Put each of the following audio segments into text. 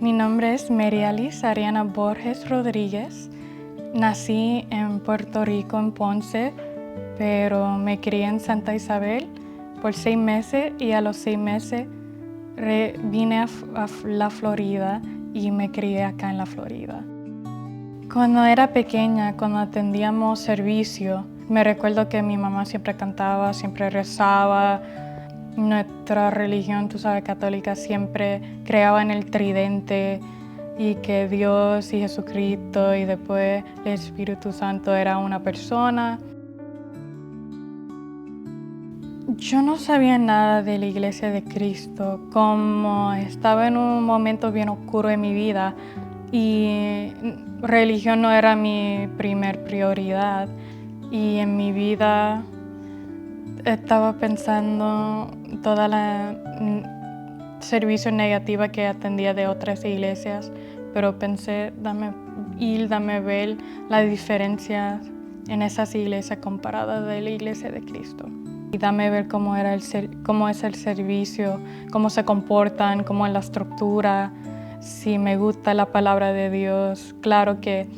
Mi nombre es Merialis Ariana Borges Rodríguez. Nací en Puerto Rico, en Ponce, pero me crié en Santa Isabel por 6 meses y a los 6 meses vine a la Florida y me crié acá en la Florida. Cuando era pequeña, cuando atendíamos servicio, me recuerdo que mi mamá siempre cantaba, siempre rezaba. Nuestra religión, tú sabes, católica, siempre creaba en el tridente y que Dios y Jesucristo y después el Espíritu Santo era una persona. Yo no sabía nada de la Iglesia de Cristo, como estaba en un momento bien oscuro en mi vida y religión no era mi primer prioridad y en mi vida estaba pensando toda la servicio negativa que atendía de otras iglesias, pero pensé, dame ver la diferencia en esas iglesias comparadas de la Iglesia de Cristo. Y dame ver cómo es el servicio, cómo se comportan, cómo es la estructura, si me gusta la palabra de Dios. Claro que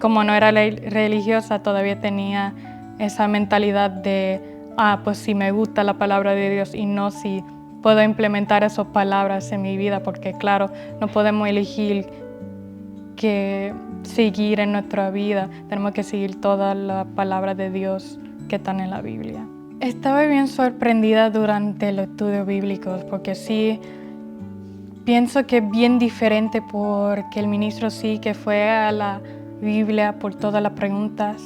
como no era religiosa, todavía tenía esa mentalidad de pues si me gusta la palabra de Dios y no si puedo implementar esas palabras en mi vida, porque claro, no podemos elegir qué seguir en nuestra vida, tenemos que seguir toda la palabra de Dios que están en la Biblia. Estaba bien sorprendida durante los estudios bíblicos, porque sí, pienso que es bien diferente porque el ministro sí que fue a la Biblia por todas las preguntas,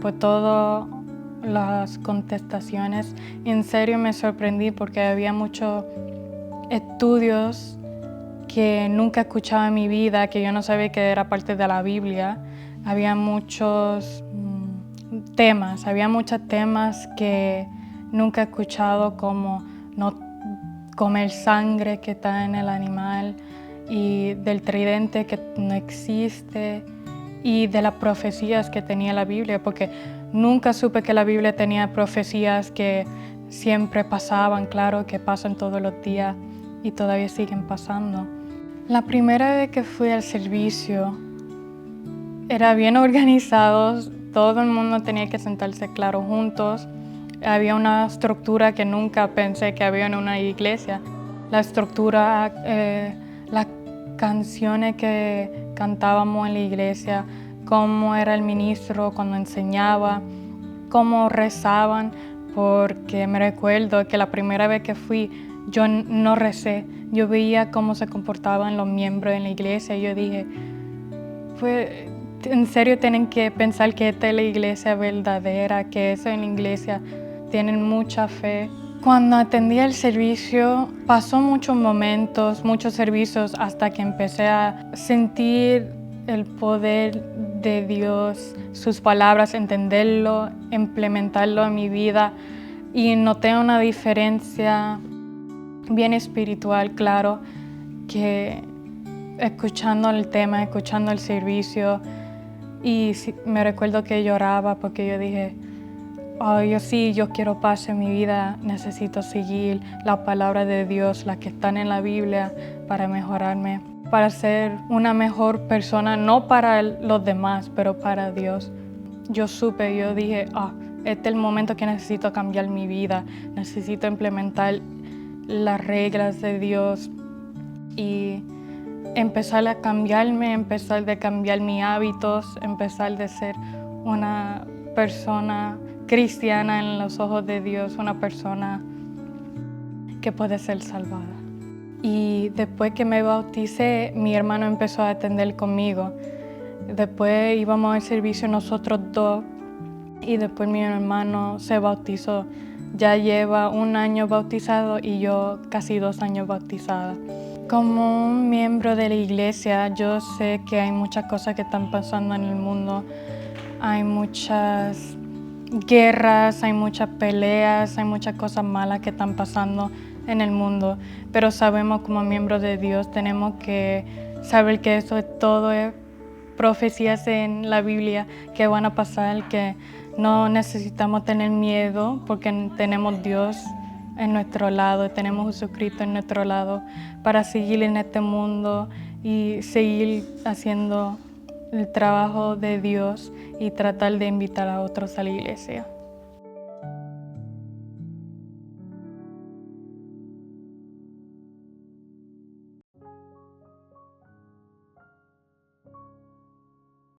por todo las contestaciones. Y en serio me sorprendí porque había muchos estudios que nunca escuchaba en mi vida, que yo no sabía que era parte de la Biblia. Había muchos muchos temas que nunca he escuchado, como no comer sangre que está en el animal y del tridente que no existe y de las profecías que tenía la Biblia, porque nunca supe que la Biblia tenía profecías que siempre pasaban, claro, que pasan todos los días y todavía siguen pasando. La primera vez que fui al servicio era bien organizado, todo el mundo tenía que sentarse, claro, juntos. Había una estructura que nunca pensé que había en una iglesia. La estructura, las canciones que cantábamos en la iglesia, cómo era el ministro cuando enseñaba, cómo rezaban, porque me recuerdo que la primera vez que fui yo no recé, yo veía cómo se comportaban los miembros en la iglesia y yo dije, pues en serio tienen que pensar que esta es la iglesia verdadera, que eso en la iglesia tienen mucha fe. Cuando atendí el servicio, pasó muchos momentos, muchos servicios, hasta que empecé a sentir el poder de Dios, sus palabras, entenderlo, implementarlo en mi vida. Y noté una diferencia bien espiritual, claro, que escuchando el tema, escuchando el servicio. Y me recuerdo que lloraba porque yo dije, yo quiero paz en mi vida, necesito seguir la palabra de Dios, las que están en la Biblia, para mejorarme, para ser una mejor persona, no para los demás, pero para Dios. Yo dije, este es el momento que necesito cambiar mi vida, necesito implementar las reglas de Dios y empezar a cambiarme, empezar a cambiar mis hábitos, empezar a ser una persona cristiana en los ojos de Dios, una persona que puede ser salvada. Y después que me bauticé, mi hermano empezó a atender conmigo. Después íbamos al servicio nosotros dos y después mi hermano se bautizó. Ya lleva 1 año bautizado y yo casi 2 años bautizada. Como un miembro de la iglesia, yo sé que hay muchas cosas que están pasando en el mundo. Hay muchas guerras, hay muchas peleas, hay muchas cosas malas que están pasando en el mundo. Pero sabemos como miembros de Dios, tenemos que saber que todo es profecías en la Biblia que van a pasar, que no necesitamos tener miedo porque tenemos Dios en nuestro lado, tenemos Jesucristo en nuestro lado para seguir en este mundo y seguir haciendo el trabajo de Dios y tratar de invitar a otros a la iglesia.